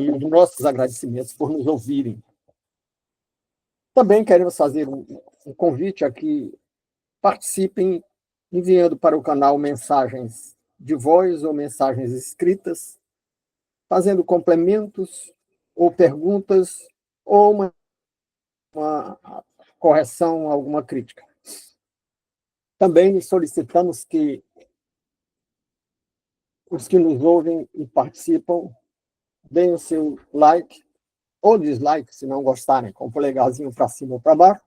e os nossos agradecimentos por nos ouvirem. Também queremos fazer um convite a que participem enviando para o canal mensagens de voz ou mensagens escritas, fazendo complementos ou perguntas ou uma correção, alguma crítica. Também solicitamos que os que nos ouvem e participam deem o seu like ou dislike, se não gostarem, com o polegarzinho para cima ou para baixo,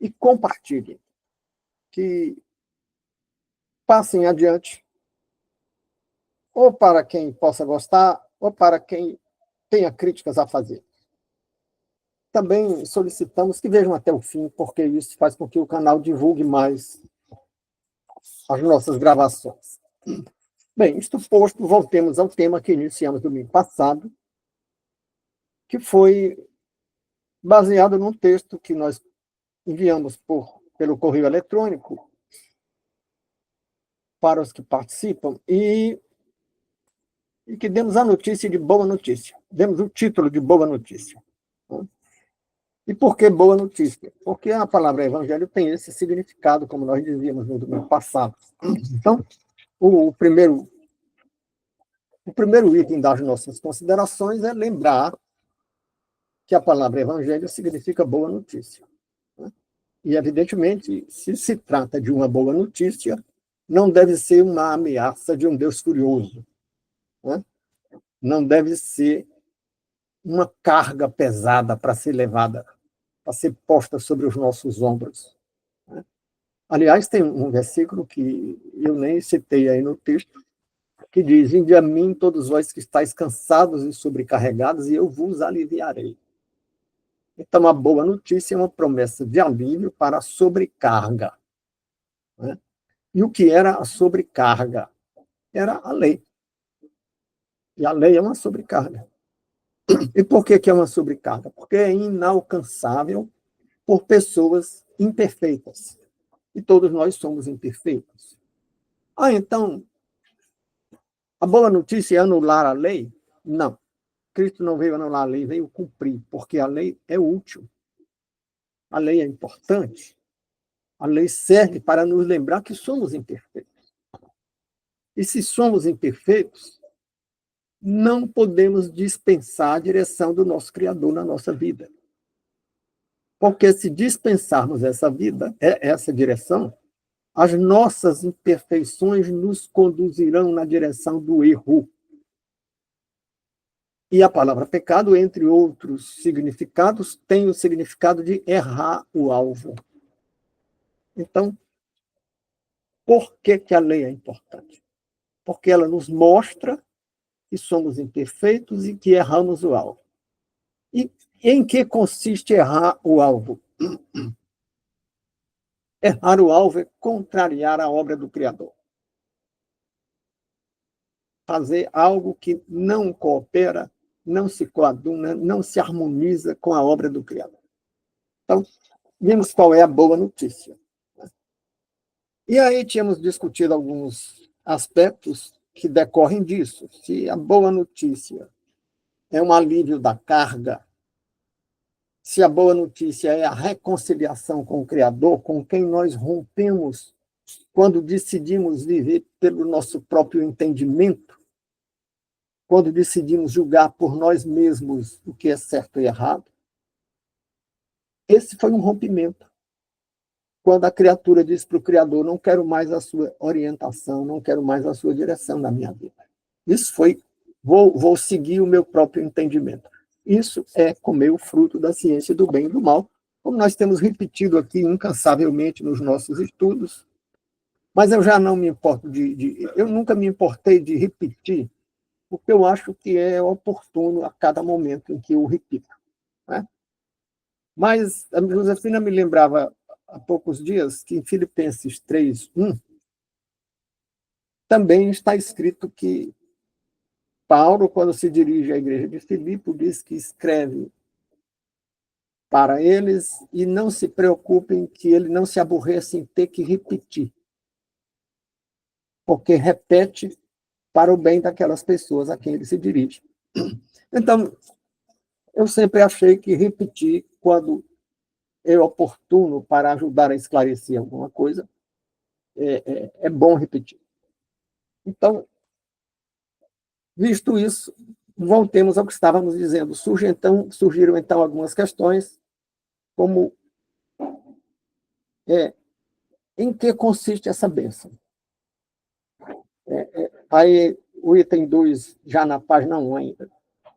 e compartilhem, que passem adiante, ou para quem possa gostar, ou para quem tenha críticas a fazer. Também solicitamos que vejam até o fim, porque isso faz com que o canal divulgue mais as nossas gravações. Bem, isto posto, voltemos ao tema que iniciamos domingo passado, que foi baseado num texto que nós enviamos pelo correio eletrônico para os que participam e que demos a notícia de boa notícia. Demos o título de boa notícia. E por que boa notícia? Porque a palavra evangelho tem esse significado, como nós dizíamos no domingo passado. Então, o primeiro item das nossas considerações é lembrar que a palavra evangelho significa boa notícia. E, evidentemente, se trata de uma boa notícia, não deve ser uma ameaça de um Deus furioso. Não deve ser uma carga pesada para ser levada, para ser posta sobre os nossos ombros. Aliás, tem um versículo que eu nem citei aí no texto, que diz: vinde a mim todos vós que estáis cansados e sobrecarregados, e eu vos aliviarei. Então, a boa notícia é uma promessa de alívio para a sobrecarga. E o que era a sobrecarga? Era a lei. E a lei é uma sobrecarga. E por que é uma sobrecarga? Porque é inalcançável por pessoas imperfeitas. E todos nós somos imperfeitos. Então, a boa notícia é anular a lei? Não. Cristo não veio anular a lei, veio cumprir, porque a lei é útil. A lei é importante. A lei serve para nos lembrar que somos imperfeitos. E se somos imperfeitos, não podemos dispensar a direção do nosso Criador na nossa vida. Porque se dispensarmos essa direção, as nossas imperfeições nos conduzirão na direção do erro. E a palavra pecado, entre outros significados, tem o significado de errar o alvo. Então, por que a lei é importante? Porque ela nos mostra que somos imperfeitos e que erramos o alvo. E em que consiste errar o alvo? Errar o alvo é contrariar a obra do Criador. Fazer algo que não coopera, não se coaduna, não se harmoniza com a obra do Criador. Então, vimos qual é a boa notícia. E aí tínhamos discutido alguns aspectos que decorrem disso. Se a boa notícia é um alívio da carga, se a boa notícia é a reconciliação com o Criador, com quem nós rompemos quando decidimos viver pelo nosso próprio entendimento, quando decidimos julgar por nós mesmos o que é certo e errado, esse foi um rompimento. Quando a criatura diz para o Criador: não quero mais a sua orientação, não quero mais a sua direção na minha vida. Isso foi, vou seguir o meu próprio entendimento. Isso é comer o fruto da ciência do bem e do mal, como nós temos repetido aqui incansavelmente nos nossos estudos. Mas eu já não me importo eu nunca me importei de repetir, porque eu acho que é oportuno a cada momento em que eu repito. Mas a Josefina me lembrava há poucos dias que em Filipenses 3:1 também está escrito que Paulo, quando se dirige à igreja de Filipe, diz que escreve para eles e não se preocupem, que ele não se aborreça em ter que repetir, porque repete para o bem daquelas pessoas a quem ele se dirige. Então, eu sempre achei que repetir, quando é oportuno para ajudar a esclarecer alguma coisa, é bom repetir. Então, visto isso, voltemos ao que estávamos dizendo. Surgiram, então, algumas questões, como em que consiste essa bênção? Aí, o item 2, já na página 1 ainda.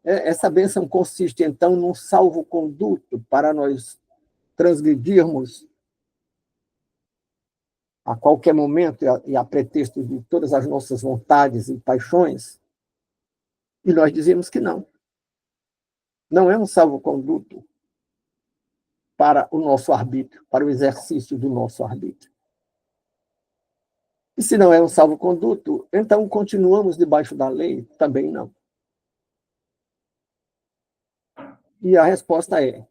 Essa bênção consiste, então, num salvo-conduto para nós transgredirmos a qualquer momento e a pretexto de todas as nossas vontades e paixões, e nós dizemos que não. Não é um salvo-conduto para o nosso arbítrio, para o exercício do nosso arbítrio. E se não é um salvo-conduto, então continuamos debaixo da lei? Também não. E a resposta é: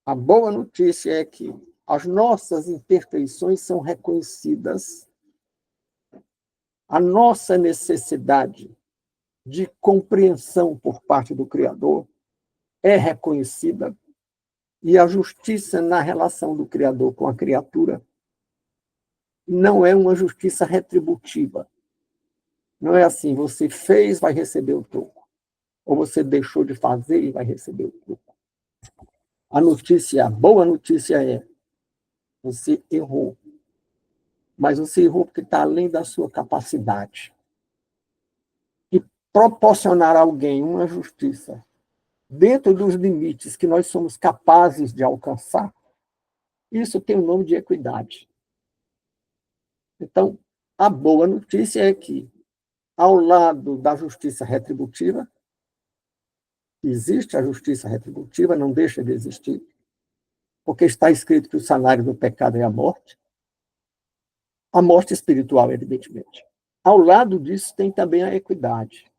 a boa notícia é que as nossas imperfeições são reconhecidas, a nossa necessidade de compreensão por parte do Criador é reconhecida, e a justiça na relação do Criador com a criatura não é uma justiça retributiva. Não é assim, você fez, vai receber o troco. Ou você deixou de fazer e vai receber o troco. A boa notícia é: você errou. Mas você errou porque está além da sua capacidade. E proporcionar a alguém uma justiça dentro dos limites que nós somos capazes de alcançar, isso tem o nome de equidade. Então, a boa notícia é que, ao lado da justiça retributiva, existe a justiça retributiva, não deixa de existir, porque está escrito que o salário do pecado é a morte espiritual, evidentemente. Ao lado disso, tem também a equidade.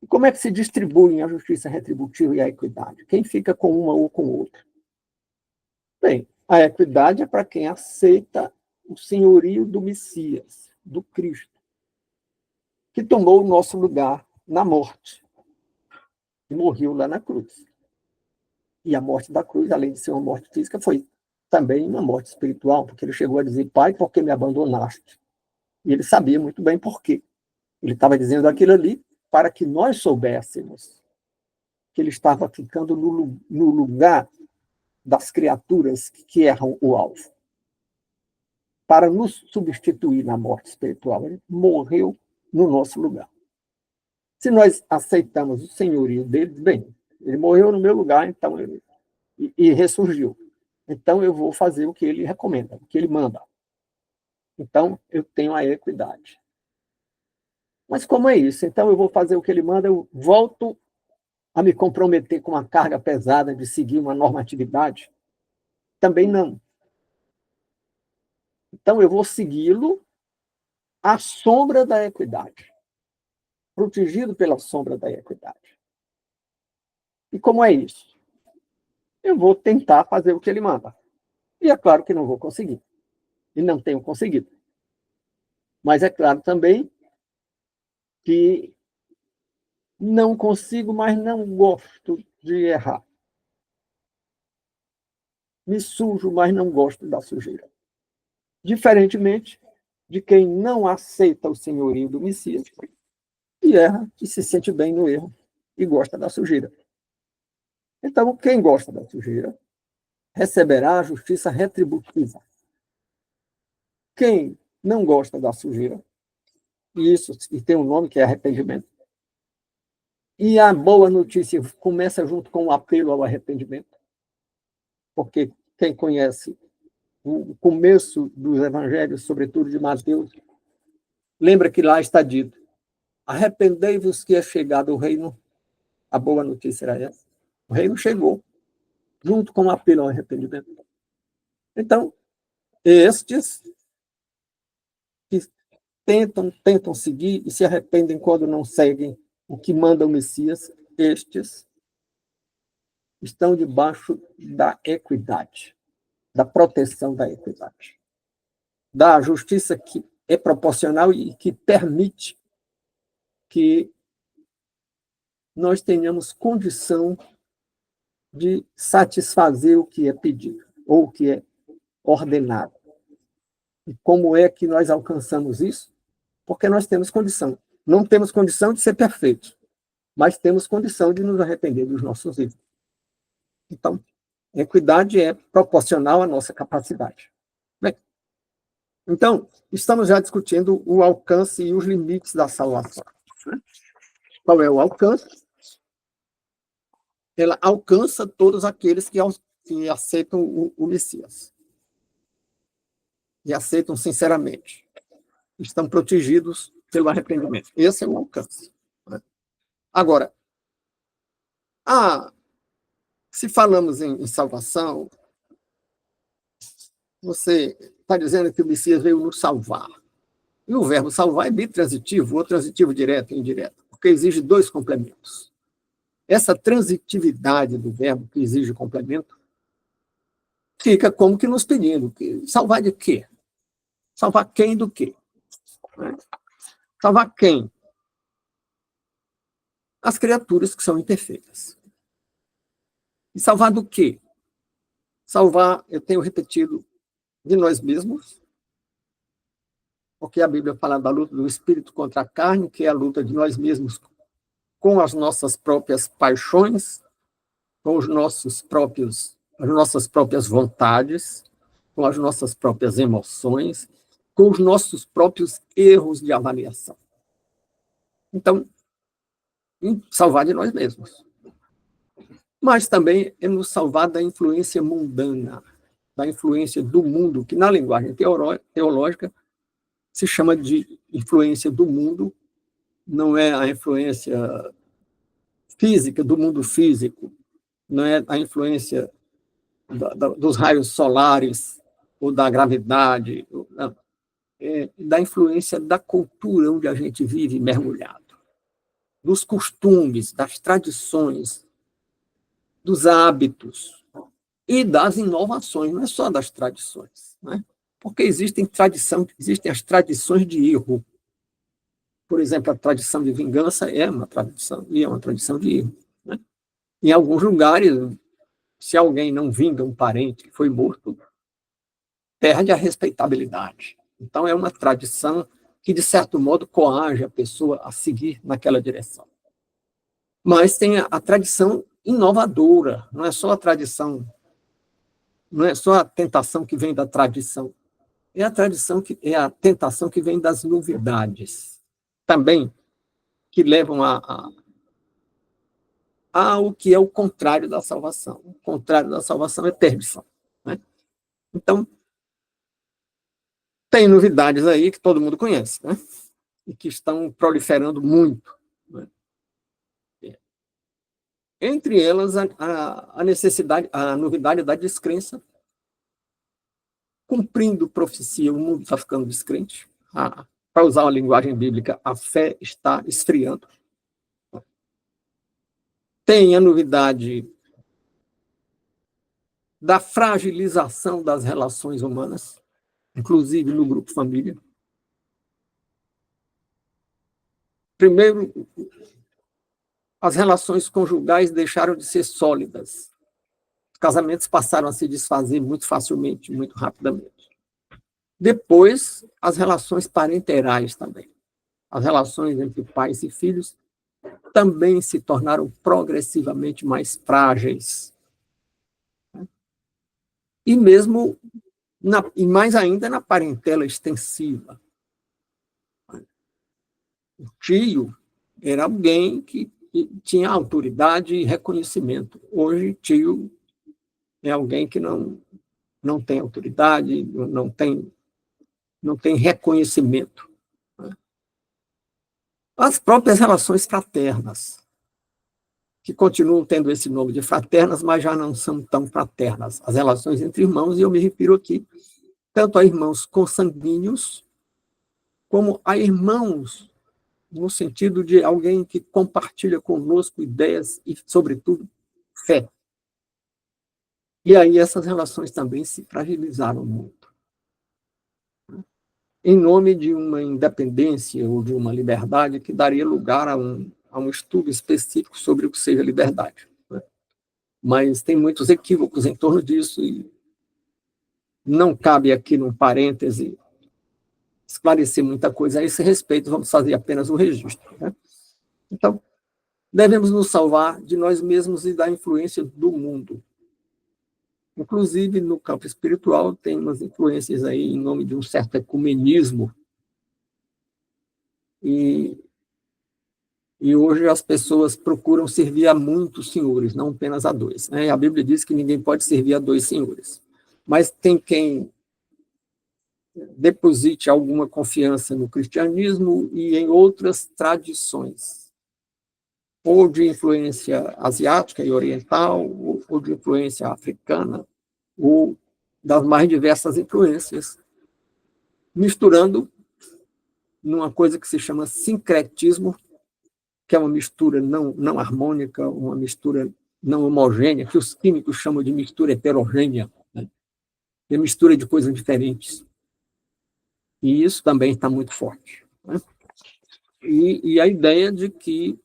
E como é que se distribuem a justiça retributiva e a equidade? Quem fica com uma ou com outra? Bem, a equidade é para quem aceita o senhorio do Messias, do Cristo, que tomou o nosso lugar na morte e morreu lá na cruz. E a morte da cruz, além de ser uma morte física, foi também uma morte espiritual, porque ele chegou a dizer: Pai, por que me abandonaste? E ele sabia muito bem por quê. Ele estava dizendo aquilo ali para que nós soubéssemos que ele estava ficando no lugar das criaturas que erram o alvo, para nos substituir na morte espiritual. Ele morreu no nosso lugar. Se nós aceitamos o senhorio dele, bem, ele morreu no meu lugar, então e ressurgiu. Então eu vou fazer o que ele recomenda, o que ele manda. Então eu tenho a equidade. Mas como é isso? Então eu vou fazer o que ele manda, eu volto a me comprometer com uma carga pesada de seguir uma normatividade? Também não. Então eu vou segui-lo à sombra da equidade, protegido pela sombra da equidade. E como é isso? Eu vou tentar fazer o que ele manda. E é claro que não vou conseguir. E não tenho conseguido. Mas é claro também que não consigo, mas não gosto de errar. Me sujo, mas não gosto da sujeira. Diferentemente de quem não aceita o senhorio do Messias e erra e se sente bem no erro e gosta da sujeira. Então, quem gosta da sujeira receberá a justiça retributiva. Quem não gosta da sujeira, e tem um nome que é arrependimento, e a boa notícia começa junto com o apelo ao arrependimento, porque quem conhece o começo dos evangelhos, sobretudo de Mateus, lembra que lá está dito: arrependei-vos que é chegado o reino. A boa notícia era essa. O reino chegou, junto com o apelo ao arrependimento. Então, estes que tentam seguir e se arrependem quando não seguem o que manda o Messias, estes estão debaixo da equidade, da proteção da equidade, da justiça que é proporcional e que permite que nós tenhamos condição de satisfazer o que é pedido, ou o que é ordenado. E como é que nós alcançamos isso? Porque nós temos condição. Não temos condição de ser perfeitos, mas temos condição de nos arrepender dos nossos erros. Então, a equidade é proporcional à nossa capacidade. Bem, então, estamos já discutindo o alcance e os limites da salvação. Qual é o alcance? Ela alcança todos aqueles que aceitam o Messias. E aceitam sinceramente. Estão protegidos pelo arrependimento. Esse é o alcance. Agora, se falamos em salvação, você está dizendo que o Messias veio nos salvar. E o verbo salvar é bitransitivo, ou transitivo direto e indireto, porque exige dois complementos. Essa transitividade do verbo, que exige complemento, fica como que nos pedindo. Salvar de quê? Salvar quem do quê? Salvar quem? As criaturas que são imperfeitas. E salvar do quê? Salvar, eu tenho repetido, de nós mesmos, porque a Bíblia fala da luta do espírito contra a carne, que é a luta de nós mesmos com as nossas próprias paixões, com as nossas próprias vontades, com as nossas próprias emoções, com os nossos próprios erros de avaliação. Então, salvar de nós mesmos. Mas também é nos salvar da influência mundana, da influência do mundo, que na linguagem teológica se chama de influência do mundo, não é a influência física, do mundo físico, não é a influência dos raios solares ou da gravidade, não. É da influência da cultura onde a gente vive mergulhado, dos costumes, das tradições, dos hábitos e das inovações, não é só das tradições, né? Porque existem as tradições de erro. Por exemplo, a tradição de vingança é uma tradição de erro, né? Em alguns lugares, se alguém não vinga um parente que foi morto, perde a respeitabilidade. Então, é uma tradição que, de certo modo, coage a pessoa a seguir naquela direção. Mas tem a tradição inovadora, não é só a tradição, não é só a tentação que vem da tradição, é a tentação que vem das novidades, também, que levam o que é o contrário da salvação. O contrário da salvação é perdição, né? Então, tem novidades aí que todo mundo conhece, né? E que estão proliferando muito, né? Entre elas, a necessidade, a novidade da descrença, cumprindo profecia, o mundo está ficando descrente. Para usar uma linguagem bíblica, a fé está esfriando. Tem a novidade da fragilização das relações humanas, inclusive no grupo família. Primeiro, as relações conjugais deixaram de ser sólidas. Os casamentos passaram a se desfazer muito facilmente, muito rapidamente. Depois, as relações parenterais também. As relações entre pais e filhos também se tornaram progressivamente mais frágeis. E mesmo, e mais ainda na parentela extensiva. O tio era alguém que tinha autoridade e reconhecimento. Hoje, tio é alguém que não tem autoridade, não tem reconhecimento. As próprias relações fraternas, que continuam tendo esse nome de fraternas, mas já não são tão fraternas. As relações entre irmãos, e eu me refiro aqui tanto a irmãos consanguíneos, como a irmãos no sentido de alguém que compartilha conosco ideias e, sobretudo, fé. E aí essas relações também se fragilizaram muito. em nome de uma independência ou de uma liberdade que daria lugar a um estudo específico sobre o que seja liberdade. Né? Mas tem muitos equívocos em torno disso e não cabe aqui, num parêntese, esclarecer muita coisa a esse respeito, vamos fazer apenas um registro. Né? Então, devemos nos salvar de nós mesmos e da influência do mundo. Inclusive, no campo espiritual, tem umas influências aí em nome de um certo ecumenismo. E hoje as pessoas procuram servir a muitos senhores, não apenas a dois. Né? A Bíblia diz que ninguém pode servir a dois senhores. Mas tem quem deposite alguma confiança no cristianismo e em outras tradições, ou de influência asiática e oriental, ou de influência africana, ou das mais diversas influências, misturando numa coisa que se chama sincretismo, que é uma mistura não harmônica, uma mistura não homogênea, que os químicos chamam de mistura heterogênea, né? É mistura de coisas diferentes. E isso também está muito forte. Né? E a ideia de que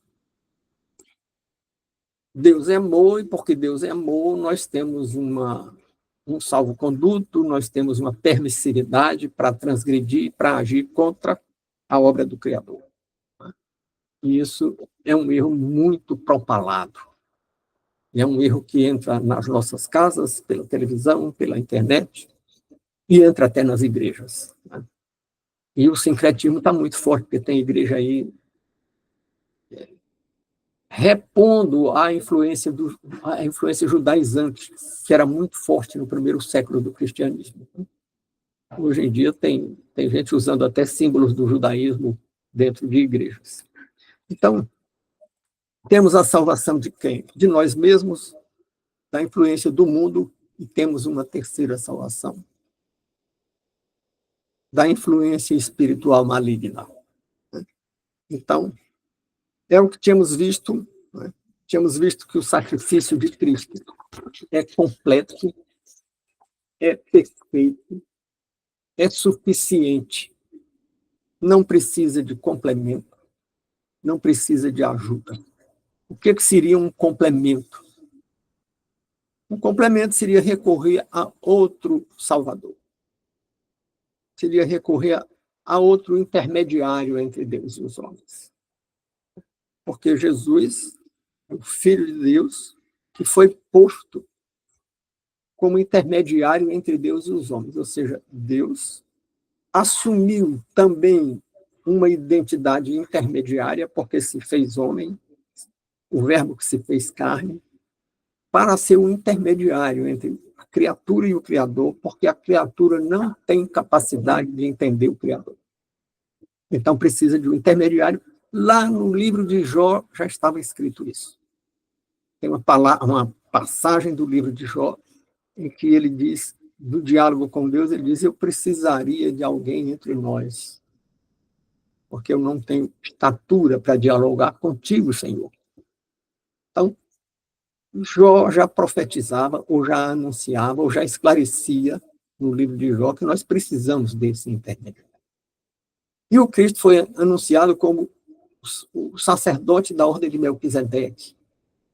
Deus é amor, e porque Deus é amor, nós temos um salvo-conduto, nós temos uma permissividade para transgredir, para agir contra a obra do Criador. E isso é um erro muito propalado. É um erro que entra nas nossas casas, pela televisão, pela internet, e entra até nas igrejas. Né? E o sincretismo está muito forte, porque tem igreja aí repondo a influência judaizante, que era muito forte no primeiro século do cristianismo. Hoje em dia tem gente usando até símbolos do judaísmo dentro de igrejas. Então, temos a salvação de quem? De nós mesmos, da influência do mundo, e temos uma terceira salvação, da influência espiritual maligna. Então, é o que tínhamos visto, né? Tínhamos visto que o sacrifício de Cristo é completo, é perfeito, é suficiente, não precisa de complemento, não precisa de ajuda. O que seria um complemento? Um complemento seria recorrer a outro Salvador. Seria recorrer a outro intermediário entre Deus e os homens. Porque Jesus, o Filho de Deus, que foi posto como intermediário entre Deus e os homens. Ou seja, Deus assumiu também uma identidade intermediária, porque se fez homem, o verbo que se fez carne, para ser um intermediário entre a criatura e o Criador, porque a criatura não tem capacidade de entender o Criador. Então precisa de um intermediário. Lá no livro de Jó já estava escrito isso. Tem uma passagem do livro de Jó em que ele diz, do diálogo com Deus, ele diz: eu precisaria de alguém entre nós, porque eu não tenho estatura para dialogar contigo, Senhor. Então, Jó já profetizava, ou já anunciava, ou já esclarecia no livro de Jó que nós precisamos desse intermediário. E o Cristo foi anunciado como o sacerdote da ordem de Melquisedeque,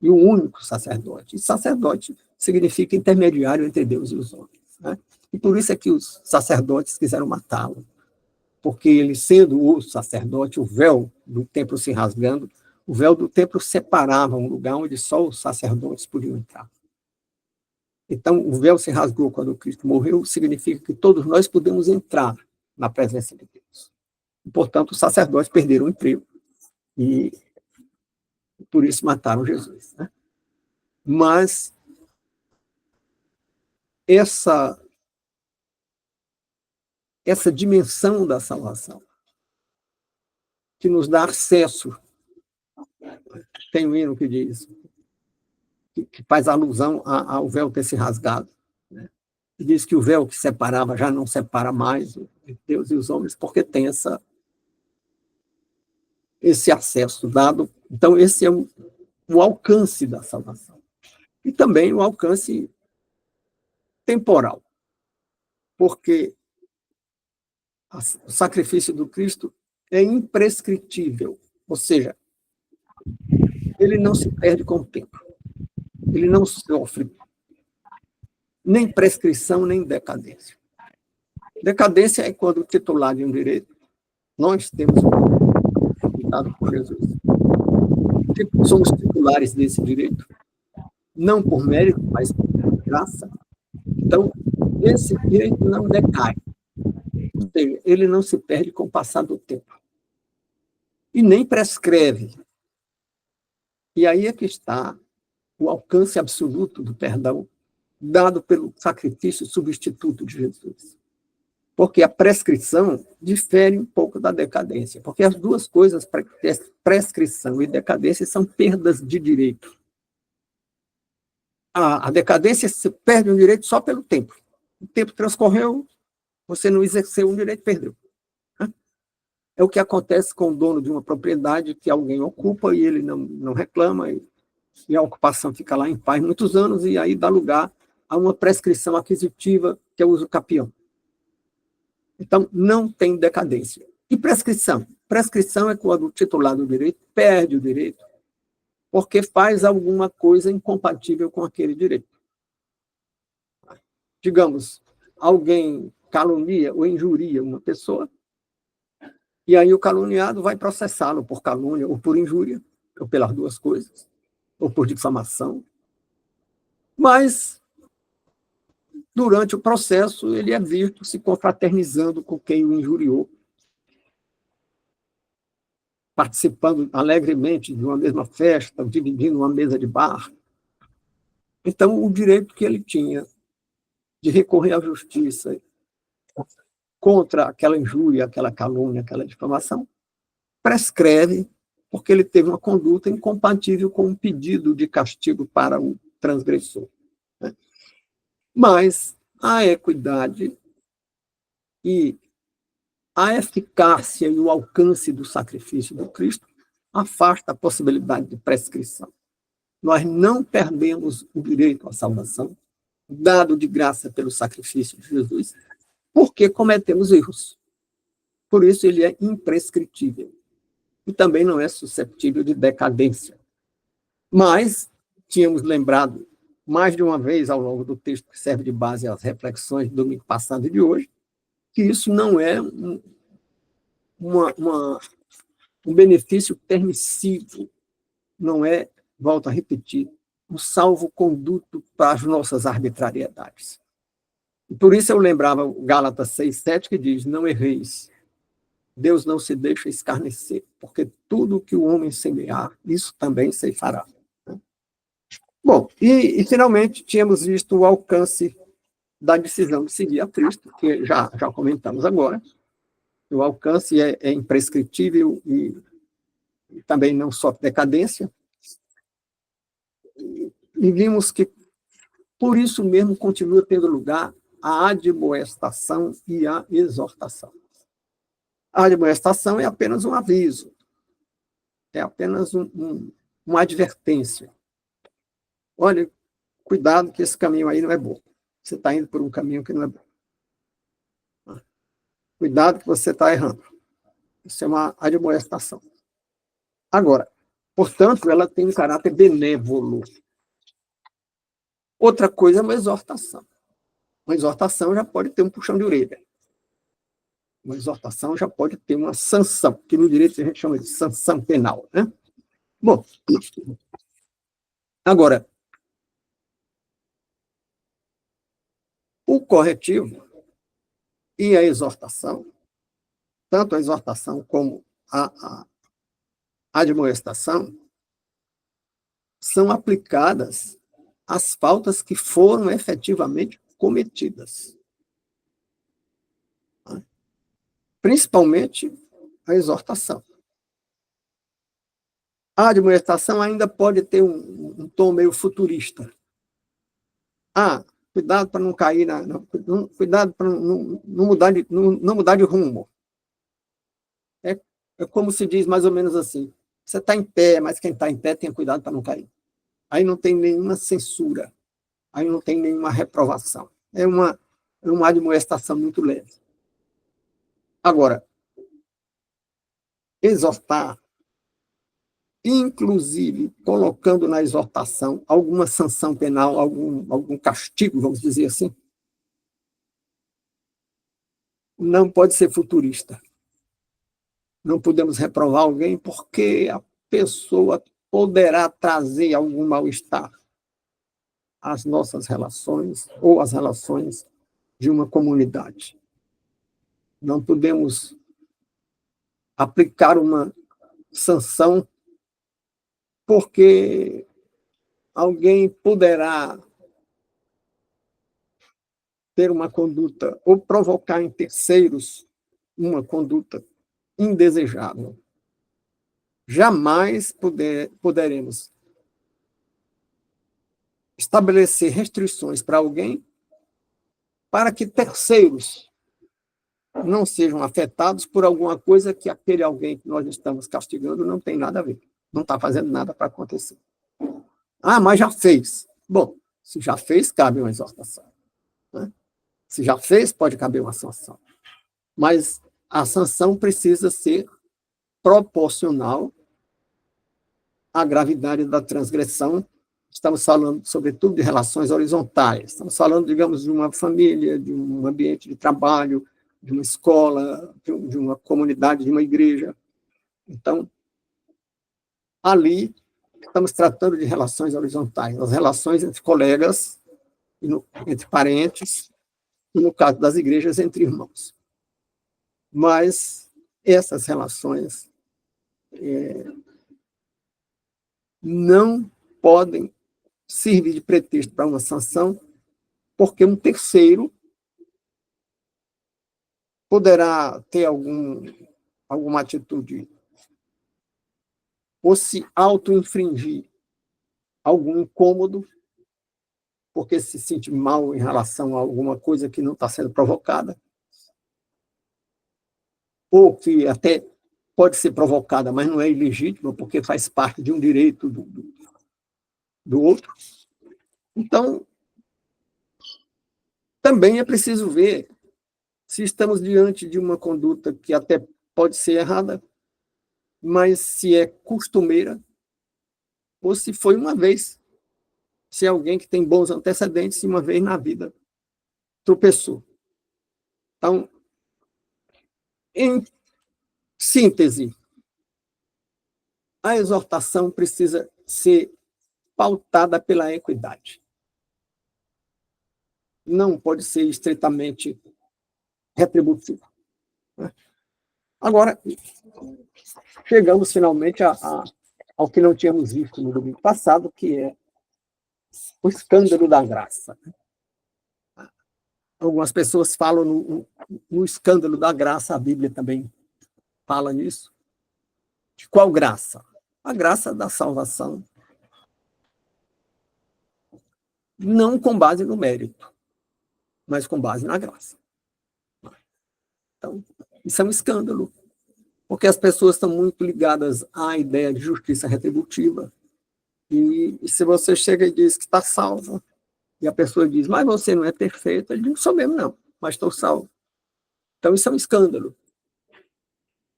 e o único sacerdote. E sacerdote significa intermediário entre Deus e os homens. Né? E por isso é que os sacerdotes quiseram matá-lo, porque ele, sendo o sacerdote, o véu do templo se rasgando, o véu do templo separava um lugar onde só os sacerdotes podiam entrar. Então, o véu se rasgou quando Cristo morreu, significa que todos nós podemos entrar na presença de Deus. E, portanto, os sacerdotes perderam o emprego e por isso mataram Jesus. Né? Mas essa dimensão da salvação, que nos dá acesso, tem um hino que diz, que faz alusão ao véu ter se rasgado, né? E diz que o véu que separava já não separa mais Deus e os homens, porque tem esse acesso dado. Então, esse é o alcance da salvação. E também o alcance temporal, porque o sacrifício do Cristo é imprescritível, ou seja, ele não se perde com o tempo, ele não sofre nem prescrição, nem decadência. Decadência é quando o titular de um direito, nós temos dado por Jesus. Somos titulares desse direito, não por mérito, mas por graça. Então, esse direito não decai. Ou seja, ele não se perde com o passar do tempo. E nem prescreve. E aí é que está o alcance absoluto do perdão dado pelo sacrifício substituto de Jesus. Porque a prescrição difere um pouco da decadência, porque as duas coisas, prescrição e decadência, são perdas de direito. A decadência se perde um direito só pelo tempo. O tempo transcorreu, você não exerceu um direito, perdeu. É o que acontece com o dono de uma propriedade que alguém ocupa e ele não reclama, e a ocupação fica lá em paz muitos anos, e aí dá lugar a uma prescrição aquisitiva, que é o uso capião. Então, não tem decadência. E prescrição? Prescrição é quando o titular do direito perde o direito porque faz alguma coisa incompatível com aquele direito. Digamos, alguém calunia ou injuria uma pessoa, e aí o caluniado vai processá-lo por calúnia ou por injúria, ou pelas duas coisas, ou por difamação. Mas, durante o processo, ele é visto se confraternizando com quem o injuriou, participando alegremente de uma mesma festa, dividindo uma mesa de bar. Então, o direito que ele tinha de recorrer à justiça contra aquela injúria, aquela calúnia, aquela difamação, prescreve, porque ele teve uma conduta incompatível com um pedido de castigo para o transgressor. Mas a equidade e a eficácia e o alcance do sacrifício do Cristo afasta a possibilidade de prescrição. Nós não perdemos o direito à salvação, dado de graça pelo sacrifício de Jesus, porque cometemos erros. Por isso ele é imprescritível. E também não é susceptível de decadência. Mas tínhamos lembrado mais de uma vez ao longo do texto que serve de base às reflexões do domingo passado e de hoje, que isso não é um benefício permissivo, não é, volto a repetir, um salvo-conduto para as nossas arbitrariedades. E por isso eu lembrava o Gálatas 6,7, que diz, não erreis, Deus não se deixa escarnecer, porque tudo que o homem semear, isso também ceifará. Bom, e finalmente tínhamos visto o alcance da decisão de seguir a Cristo, que já comentamos agora. O alcance é imprescritível e também não sofre decadência. E vimos que, por isso mesmo, continua tendo lugar a admoestação e a exortação. A admoestação é apenas um aviso, é apenas uma advertência. Olha, cuidado que esse caminho aí não é bom. Você está indo por um caminho que não é bom. Cuidado que você está errando. Isso é uma admoestação. Agora, portanto, ela tem um caráter benévolo. Outra coisa é uma exortação. Uma exortação já pode ter um puxão de orelha. Uma exortação já pode ter uma sanção, que no direito a gente chama de sanção penal, né? Bom, agora, o corretivo e a exortação, tanto a exortação como a admoestação, são aplicadas às faltas que foram efetivamente cometidas. Principalmente a exortação. A admoestação ainda pode ter um tom meio futurista. Cuidado para não cair, cuidado para não mudar de rumo. É como se diz mais ou menos assim, você está em pé, mas quem está em pé tenha cuidado para não cair. Aí não tem nenhuma censura, aí não tem nenhuma reprovação. É uma admoestação muito leve. Agora, exortar, inclusive colocando na exortação alguma sanção penal, algum castigo, vamos dizer assim, não pode ser futurista. Não podemos reprovar alguém porque a pessoa poderá trazer algum mal-estar às nossas relações ou às relações de uma comunidade. Não podemos aplicar uma sanção porque alguém poderá ter uma conduta ou provocar em terceiros uma conduta indesejável. Jamais poderemos estabelecer restrições para alguém para que terceiros não sejam afetados por alguma coisa que aquele alguém que nós estamos castigando não tem nada a ver, não está fazendo nada para acontecer. Ah, mas já fez. Bom, se já fez, cabe uma exortação. Né? Se já fez, pode caber uma sanção. Mas a sanção precisa ser proporcional à gravidade da transgressão. Estamos falando, sobretudo, de relações horizontais. Estamos falando, digamos, de uma família, de um ambiente de trabalho, de uma escola, de uma comunidade, de uma igreja. Então, ali, estamos tratando de relações horizontais, as relações entre colegas, entre parentes, e, no caso das igrejas, entre irmãos. Mas essas relações não podem servir de pretexto para uma sanção, porque um terceiro poderá ter alguma atitude ou se auto-infringir algum incômodo, porque se sente mal em relação a alguma coisa que não está sendo provocada, ou que até pode ser provocada, mas não é ilegítima, porque faz parte de um direito do outro. Então, também é preciso ver se estamos diante de uma conduta que até pode ser errada, mas se é costumeira, ou se foi uma vez, se é alguém que tem bons antecedentes e uma vez na vida tropeçou. Então, em síntese, a exortação precisa ser pautada pela equidade. Não pode ser estritamente retributiva. Agora, chegamos finalmente ao que não tínhamos visto no domingo passado, que é o escândalo da graça. Algumas pessoas falam no escândalo da graça, a Bíblia também fala nisso. De qual graça? A graça da salvação. Não com base no mérito, mas com base na graça. Então, isso é um escândalo, porque as pessoas estão muito ligadas à ideia de justiça retributiva. E se você chega e diz que está salvo, e a pessoa diz, mas você não é perfeito, ele diz, não sou mesmo não, mas estou salvo. Então, isso é um escândalo.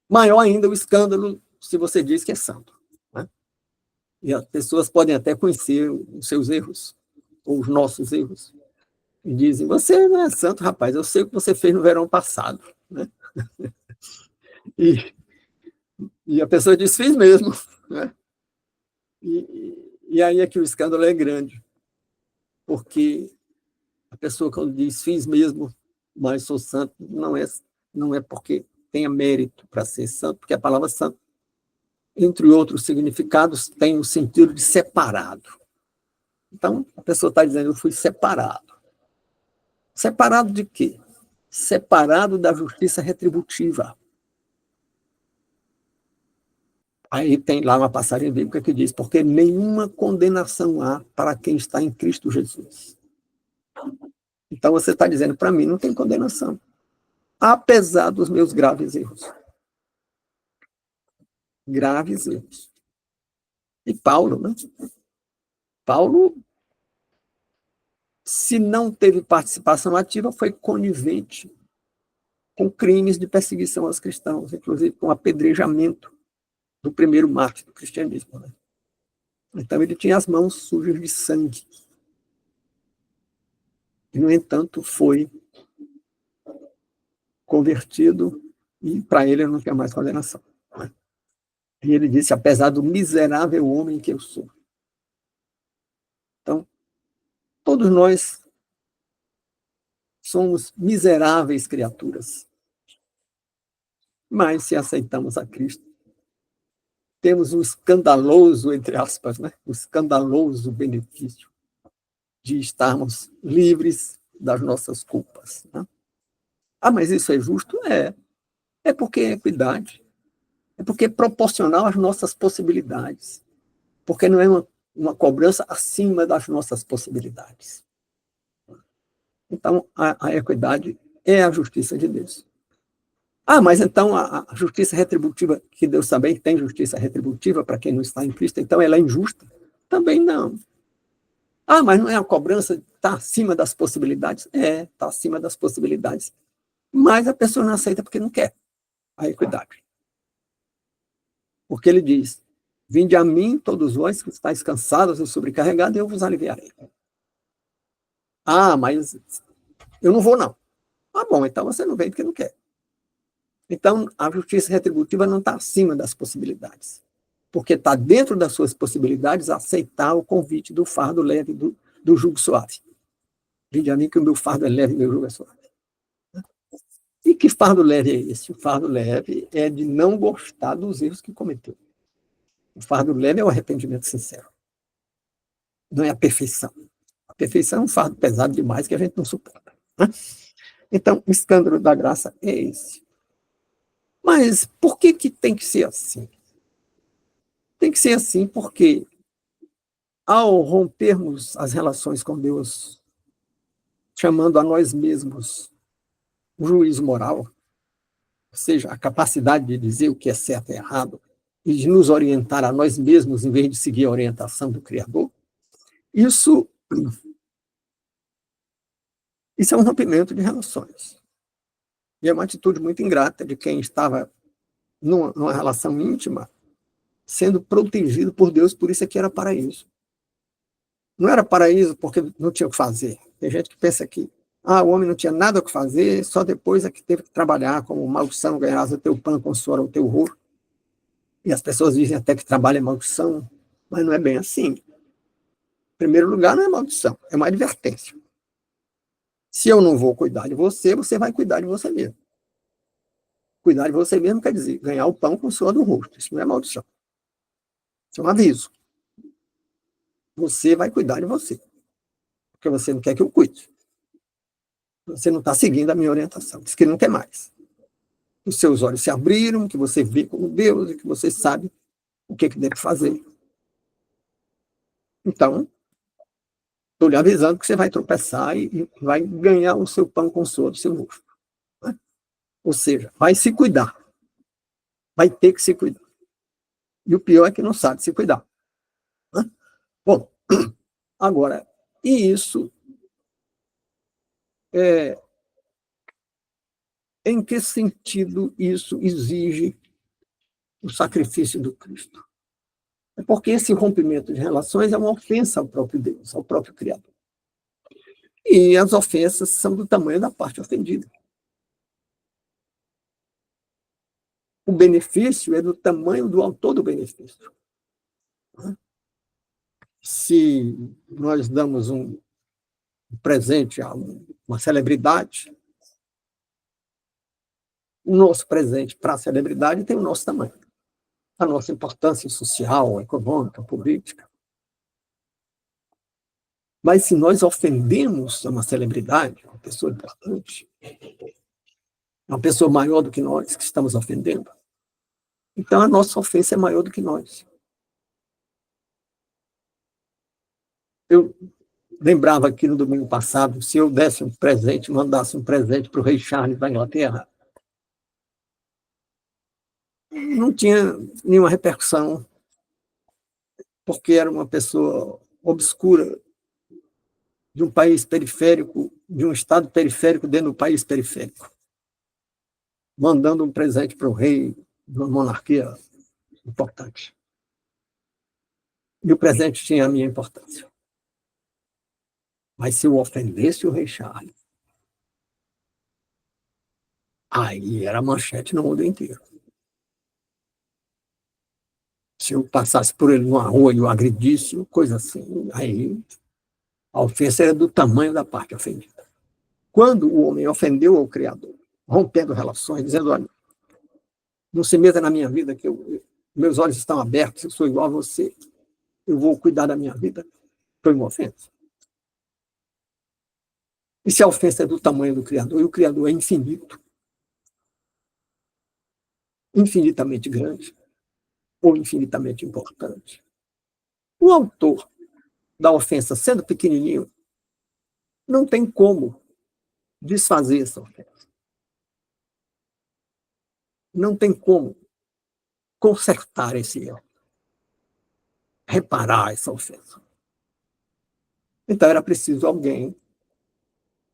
Maior ainda o escândalo se você diz que é santo. Né? E as pessoas podem até conhecer os seus erros, ou os nossos erros, e dizem, você não é santo, rapaz, eu sei o que você fez no verão passado. Né? E a pessoa diz, fiz mesmo. Né? E aí é que o escândalo é grande, porque a pessoa, quando diz, fiz mesmo, mas sou santo, não é porque tenha mérito para ser santo, porque a palavra santo, entre outros significados, tem o sentido de separado. Então, a pessoa está dizendo, eu fui separado. Separado de quê? Separado da justiça retributiva. Aí tem lá uma passagem bíblica que diz, porque nenhuma condenação há para quem está em Cristo Jesus. Então você está dizendo, para mim não tem condenação, apesar dos meus graves erros. Graves erros. E Paulo, né? Paulo, se não teve participação ativa, foi conivente com crimes de perseguição aos cristãos, inclusive com apedrejamento do primeiro mártir do cristianismo. Né? Então, ele tinha as mãos sujas de sangue. E, no entanto, foi convertido e, para ele, não tinha mais condenação. Né? E ele disse, apesar do miserável homem que eu sou. Então, todos nós somos miseráveis criaturas. Mas, se aceitamos a Cristo, temos um escandaloso, entre aspas, né? Um escandaloso benefício de estarmos livres das nossas culpas. Né? Ah, mas isso é justo? É. É porque é equidade. É porque é proporcional às nossas possibilidades. Porque não é uma cobrança acima das nossas possibilidades. Então, a equidade é a justiça de Deus. Ah, mas então a justiça retributiva, que Deus também tem justiça retributiva para quem não está em Cristo, então ela é injusta? Também não. Ah, mas não é a cobrança, está acima das possibilidades? É, está acima das possibilidades. Mas a pessoa não aceita porque não quer a equidade. Porque ele diz, vinde a mim, todos vós que estáis cansados e sobrecarregados, e eu vos aliviarei. Ah, mas eu não vou, não. Ah, bom, então você não vem porque não quer. Então, a justiça retributiva não está acima das possibilidades, porque está dentro das suas possibilidades aceitar o convite do fardo leve, do jugo suave. Vinde a mim que o meu fardo é leve e o meu jugo é suave. E que fardo leve é esse? O fardo leve é de não gostar dos erros que cometeu. O fardo leve é o arrependimento sincero. Não é a perfeição. A perfeição é um fardo pesado demais que a gente não suporta. Né? Então, o escândalo da graça é esse. Mas por que tem que ser assim? Tem que ser assim porque, ao rompermos as relações com Deus, chamando a nós mesmos o juízo moral, ou seja, a capacidade de dizer o que é certo e errado, e de nos orientar a nós mesmos em vez de seguir a orientação do Criador, isso é um rompimento de relações. E é uma atitude muito ingrata de quem estava numa relação íntima, sendo protegido por Deus, por isso é que era paraíso. Não era paraíso porque não tinha o que fazer. Tem gente que pensa que o homem não tinha nada o que fazer, só depois é que teve que trabalhar, como maldição, ganharás o teu pão com suor ao teu rosto. E as pessoas dizem até que trabalho é maldição, mas não é bem assim. Em primeiro lugar, não é maldição, é uma advertência. Se eu não vou cuidar de você, você vai cuidar de você mesmo. Cuidar de você mesmo quer dizer ganhar o pão com suor do rosto. Isso não é maldição. Isso é um aviso. Você vai cuidar de você. Porque você não quer que eu cuide. Você não está seguindo a minha orientação. Diz que não quer mais. Os seus olhos se abriram, que você vê como Deus e que você sabe o que deve fazer. Então, estou lhe avisando que você vai tropeçar e vai ganhar o seu pão com suor do seu rosto. Né? Ou seja, vai se cuidar. Vai ter que se cuidar. E o pior é que não sabe se cuidar. Né? Bom, agora, e isso em que sentido isso exige o sacrifício do Cristo? É porque esse rompimento de relações é uma ofensa ao próprio Deus, ao próprio Criador. E as ofensas são do tamanho da parte ofendida. O benefício é do tamanho do autor do benefício. Se nós damos um presente a uma celebridade, o nosso presente para a celebridade tem o nosso tamanho, a nossa importância social, econômica, política. Mas se nós ofendemos uma celebridade, uma pessoa importante, uma pessoa maior do que nós que estamos ofendendo, então a nossa ofensa é maior do que nós. Eu lembrava aqui no domingo passado, se eu desse um presente, mandasse um presente para o rei Charles da Inglaterra, não tinha nenhuma repercussão, porque era uma pessoa obscura, de um país periférico, de um estado periférico dentro do país periférico. mandando um presente para o rei de uma monarquia importante. E o presente tinha a minha importância. Mas se eu ofendesse o rei Charles, aí era manchete no mundo inteiro. Se eu passasse por ele numa rua e o agredisse, coisa assim, aí a ofensa era do tamanho da parte ofendida. Quando o homem ofendeu ao Criador, rompendo relações, dizendo, olha, não se meta na minha vida, que meus olhos estão abertos, eu sou igual a você, eu vou cuidar da minha vida, foi uma ofensa. E se a ofensa é do tamanho do Criador, e o Criador é infinito, infinitamente grande, ou infinitamente importante, o autor da ofensa, sendo pequenininho, não tem como desfazer essa ofensa. Não tem como consertar esse erro, reparar essa ofensa. Então era preciso alguém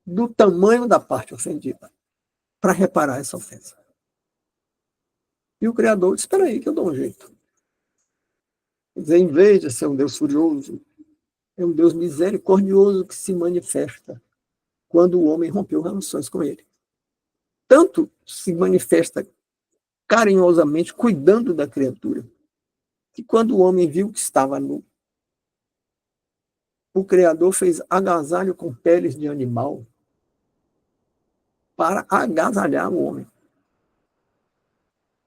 do tamanho da parte ofendida para reparar essa ofensa. E o Criador disse, espera aí que eu dou um jeito. Quer dizer, em vez de ser um Deus furioso, é um Deus misericordioso que se manifesta quando o homem rompeu relações com ele. Tanto se manifesta carinhosamente cuidando da criatura, que quando o homem viu que estava nu, o Criador fez agasalho com peles de animal para agasalhar o homem.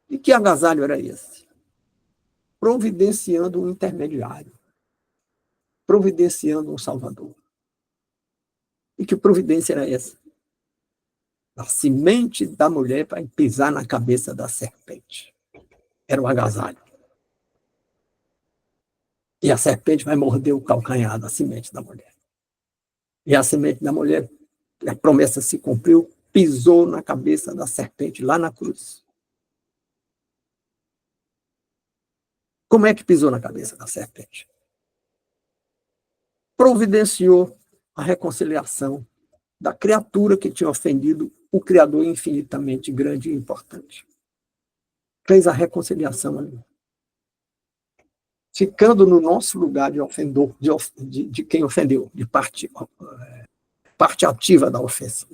E que agasalho era esse? Providenciando um intermediário, providenciando um salvador. E que providência era essa? A semente da mulher para pisar na cabeça da serpente. Era o agasalho. E a serpente vai morder o calcanhar da semente da mulher. E a semente da mulher, a promessa se cumpriu, pisou na cabeça da serpente lá na cruz. Como é que pisou na cabeça da serpente? Providenciou a reconciliação da criatura que tinha ofendido o Criador infinitamente grande e importante. Fez a reconciliação ali. Ficando no nosso lugar de ofendor, de quem ofendeu, de parte ativa da ofensa.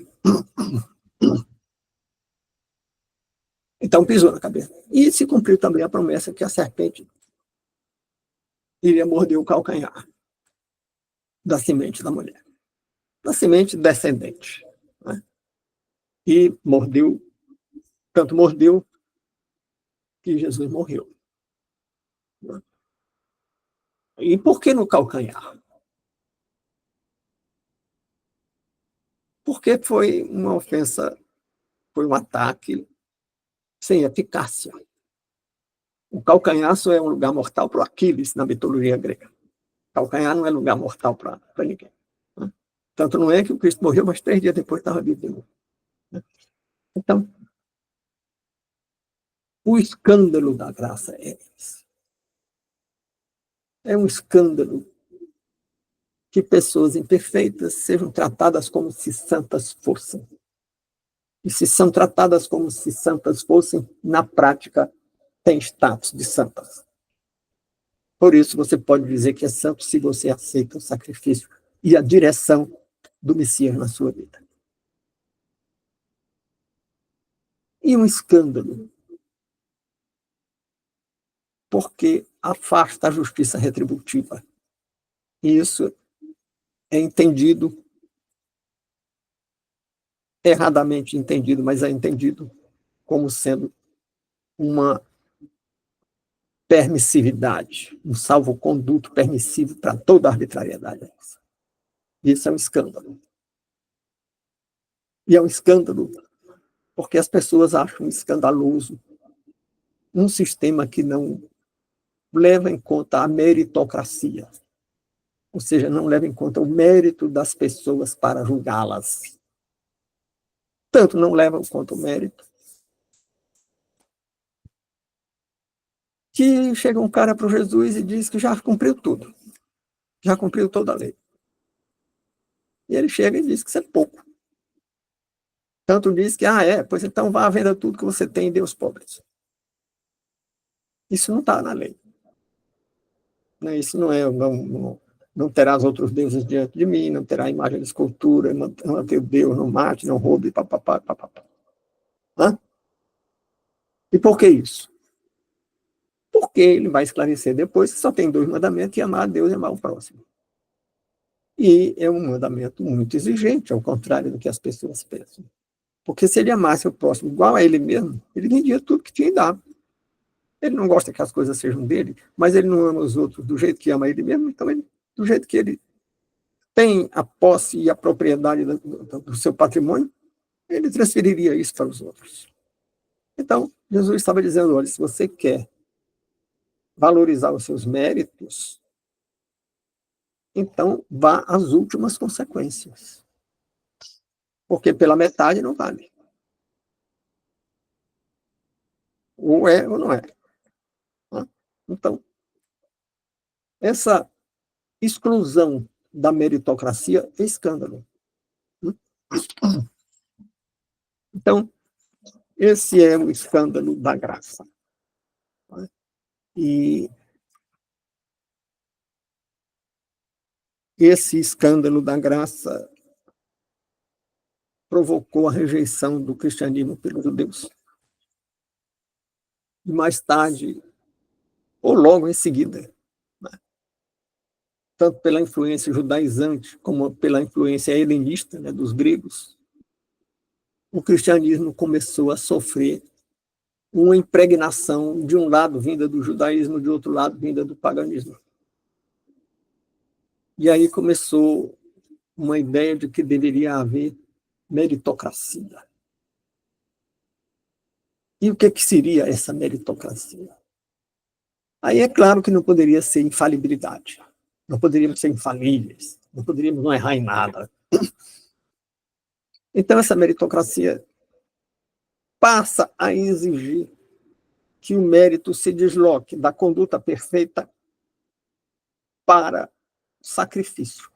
Então pisou na cabeça. E se cumpriu também a promessa que a serpente iria morder o calcanhar da semente da mulher. Da semente descendente. Né? E mordeu, tanto mordeu que Jesus morreu. E por que no calcanhar? Porque foi uma ofensa, foi um ataque sem eficácia. O calcanhar só é um lugar mortal para o Aquiles, na mitologia grega. O calcanhar não é lugar mortal para ninguém. Né? Tanto não é que o Cristo morreu, mas 3 dias depois estava vivo de novo. Né? Então, o escândalo da graça é esse. É um escândalo que pessoas imperfeitas sejam tratadas como se santas fossem. E se são tratadas como se santas fossem, na prática, têm status de santas. Por isso, você pode dizer que é santo se você aceita o sacrifício e a direção do Messias na sua vida. E um escândalo, porque afasta a justiça retributiva. E isso é entendido, erradamente entendido, mas é entendido como sendo uma permissividade, um salvo-conduto permissivo para toda a arbitrariedade. Isso é um escândalo. E é um escândalo porque as pessoas acham escandaloso um sistema que não leva em conta a meritocracia, ou seja, não leva em conta o mérito das pessoas para julgá-las. Tanto não leva em conta o mérito que chega um cara para Jesus e diz que já cumpriu tudo, já cumpriu toda a lei. E ele chega e diz que isso é pouco. Tanto diz que, pois então vá, venda tudo que você tem e dê aos pobres. Isso não está na lei. Né? Isso não é, não terás outros deuses diante de mim, não terá imagem de escultura, não ter Deus, não mate, não roube, papapá, papapá. Hã? E por que isso? Porque ele vai esclarecer depois que só tem 2 mandamentos, que é amar a Deus e amar o próximo. E é um mandamento muito exigente, ao contrário do que as pessoas pensam. Porque se ele amasse o próximo igual a ele mesmo, ele vendia tudo que tinha e dava. Ele não gosta que as coisas sejam dele, mas ele não ama os outros do jeito que ama ele mesmo, então do jeito que ele tem a posse e a propriedade do seu patrimônio, ele transferiria isso para os outros. Então, Jesus estava dizendo, olha, se você quer valorizar os seus méritos, então vá às últimas consequências. Porque pela metade não vale. Ou é ou não é. Então, essa exclusão da meritocracia é escândalo. Então, esse é o escândalo da graça. E esse escândalo da graça provocou a rejeição do cristianismo pelos judeus. E mais tarde, ou logo em seguida, tanto pela influência judaizante como pela influência helenista, dos gregos, o cristianismo começou a sofrer uma impregnação de um lado vinda do judaísmo, de outro lado vinda do paganismo. E aí começou uma ideia de que deveria haver meritocracia. E o que seria essa meritocracia? Aí é claro que não poderia ser infalibilidade. Não poderíamos ser infalíveis. Não poderíamos não errar em nada. Então, essa meritocracia passa a exigir que o mérito se desloque da conduta perfeita para sacrifício.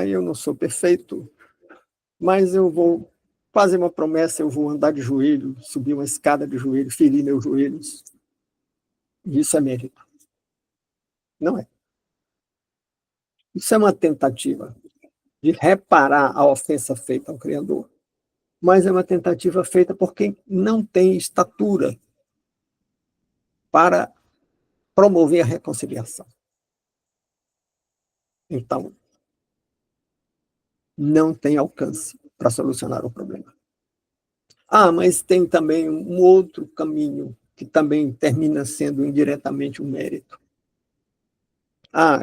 Eu não sou perfeito, mas eu vou fazer uma promessa, eu vou andar de joelho, subir uma escada de joelho, ferir meus joelhos. Isso é mérito. Não é. Isso é uma tentativa de reparar a ofensa feita ao Criador, mas é uma tentativa feita por quem não tem estatura para promover a reconciliação. Então, não tem alcance para solucionar o problema. Mas tem também um outro caminho que também termina sendo indiretamente um mérito.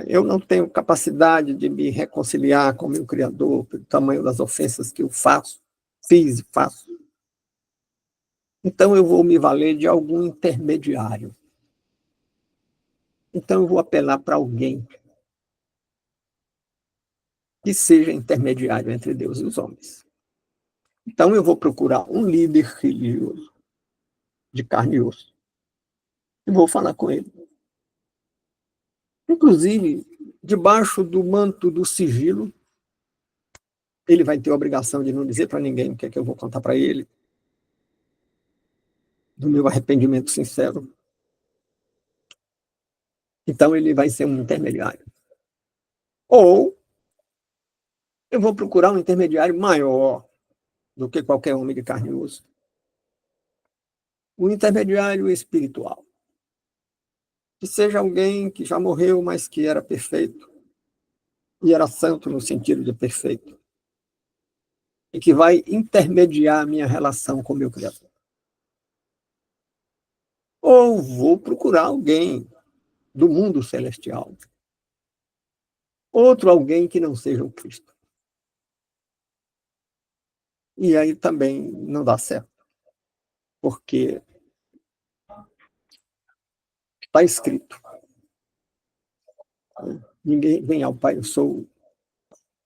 Eu não tenho capacidade de me reconciliar com o meu Criador pelo tamanho das ofensas que eu fiz e faço. Então eu vou me valer de algum intermediário. Então eu vou apelar para alguém que seja intermediário entre Deus e os homens. Então eu vou procurar um líder religioso de carne e osso e vou falar com ele. Inclusive, debaixo do manto do sigilo, ele vai ter a obrigação de não dizer para ninguém o que é que eu vou contar para ele, do meu arrependimento sincero. Então, ele vai ser um intermediário. Ou eu vou procurar um intermediário maior do que qualquer homem de carne e osso. Um intermediário espiritual. Que seja alguém que já morreu, mas que era perfeito. E era santo no sentido de perfeito. E que vai intermediar a minha relação com o meu Criador. Ou vou procurar alguém do mundo celestial. Outro alguém que não seja o Cristo. E aí também não dá certo. Porque está escrito. Ninguém vem ao Pai, eu sou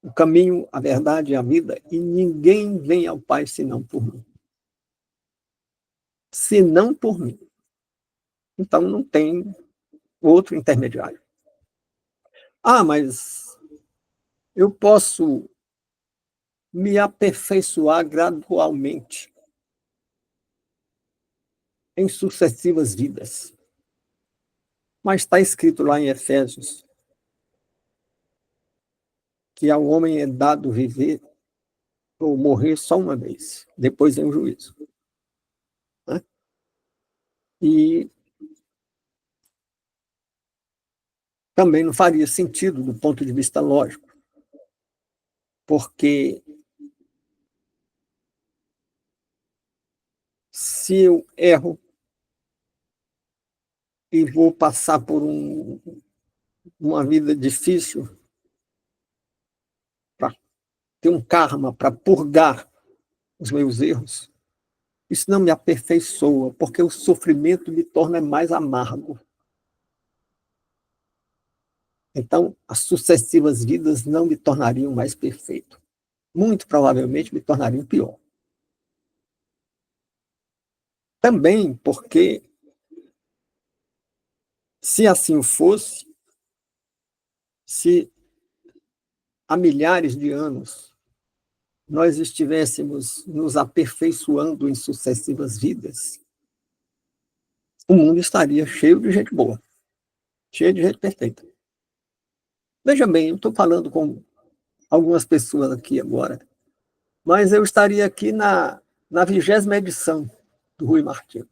o caminho, a verdade e a vida, e ninguém vem ao Pai senão por mim. Senão por mim. Então não tem outro intermediário. Mas eu posso me aperfeiçoar gradualmente em sucessivas vidas. Mas está escrito lá em Efésios que ao homem é dado viver ou morrer só uma vez, depois vem o juízo. Né? E também não faria sentido do ponto de vista lógico, porque se eu erro e vou passar por uma vida difícil, para ter um karma, para purgar os meus erros, isso não me aperfeiçoa, porque o sofrimento me torna mais amargo. Então, as sucessivas vidas não me tornariam mais perfeito. Muito provavelmente me tornariam pior. Também porque, se assim fosse, se há milhares de anos nós estivéssemos nos aperfeiçoando em sucessivas vidas, o mundo estaria cheio de gente boa, cheio de gente perfeita. Veja bem, eu estou falando com algumas pessoas aqui agora, mas eu estaria aqui na 20ª edição do Rui Martins,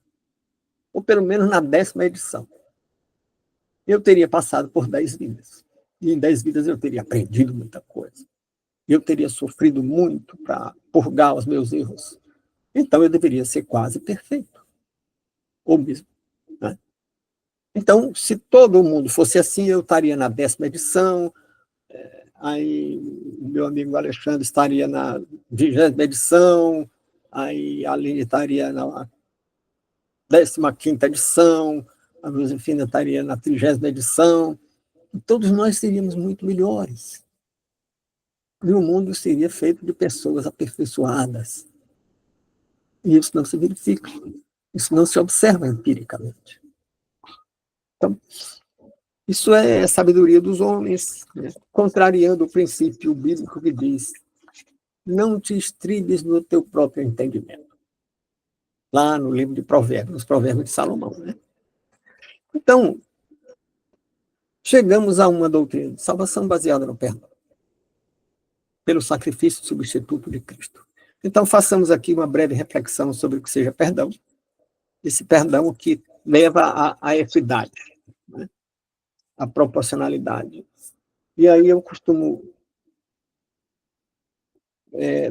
ou pelo menos na 10ª edição. Eu teria passado por 10 vidas, e em 10 vidas eu teria aprendido muita coisa. Eu teria sofrido muito para purgar os meus erros. Então eu deveria ser quase perfeito, ou mesmo. Né? Então, se todo mundo fosse assim, eu estaria na 10ª edição, aí o meu amigo Alexandre estaria na 20ª edição, aí a Aline estaria na 15ª edição, a Josefina estaria na 30ª edição, e todos nós seríamos muito melhores. E o mundo seria feito de pessoas aperfeiçoadas. E isso não se verifica, isso não se observa empiricamente. Então, isso é sabedoria dos homens, né? Contrariando o princípio bíblico que diz: não te estribes no teu próprio entendimento. Lá no livro de Provérbios, nos Provérbios de Salomão. Né? Então, chegamos a uma doutrina de salvação baseada no perdão, pelo sacrifício substituto de Cristo. Então, façamos aqui uma breve reflexão sobre o que seja perdão, esse perdão que leva à equidade, né? À proporcionalidade. E aí eu costumo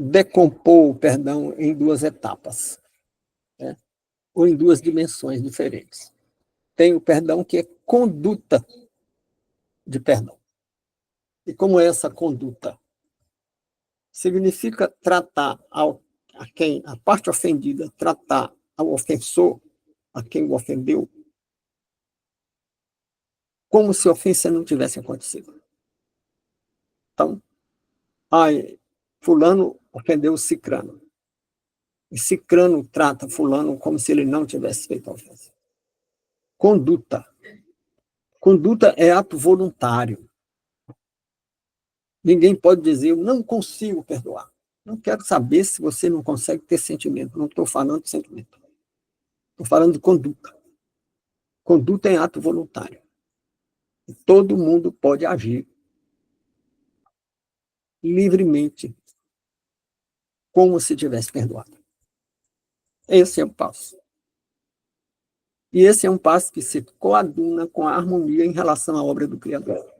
decompor o perdão em 2 etapas, né? Ou em 2 dimensões diferentes. Tem o perdão que é conduta de perdão. E como é essa conduta? Significa tratar a parte ofendida, tratar ao ofensor, a quem o ofendeu, como se a ofensa não tivesse acontecido. Então, fulano ofendeu o cicrano. E cicrano trata fulano como se ele não tivesse feito a ofensa. Conduta. Conduta é ato voluntário. Ninguém pode dizer, eu não consigo perdoar. Não quero saber se você não consegue ter sentimento. Não estou falando de sentimento. Estou falando de conduta. Conduta é ato voluntário. E todo mundo pode agir livremente, como se tivesse perdoado. Esse é o passo. E esse é um passo que se coaduna com a harmonia em relação à obra do Criador.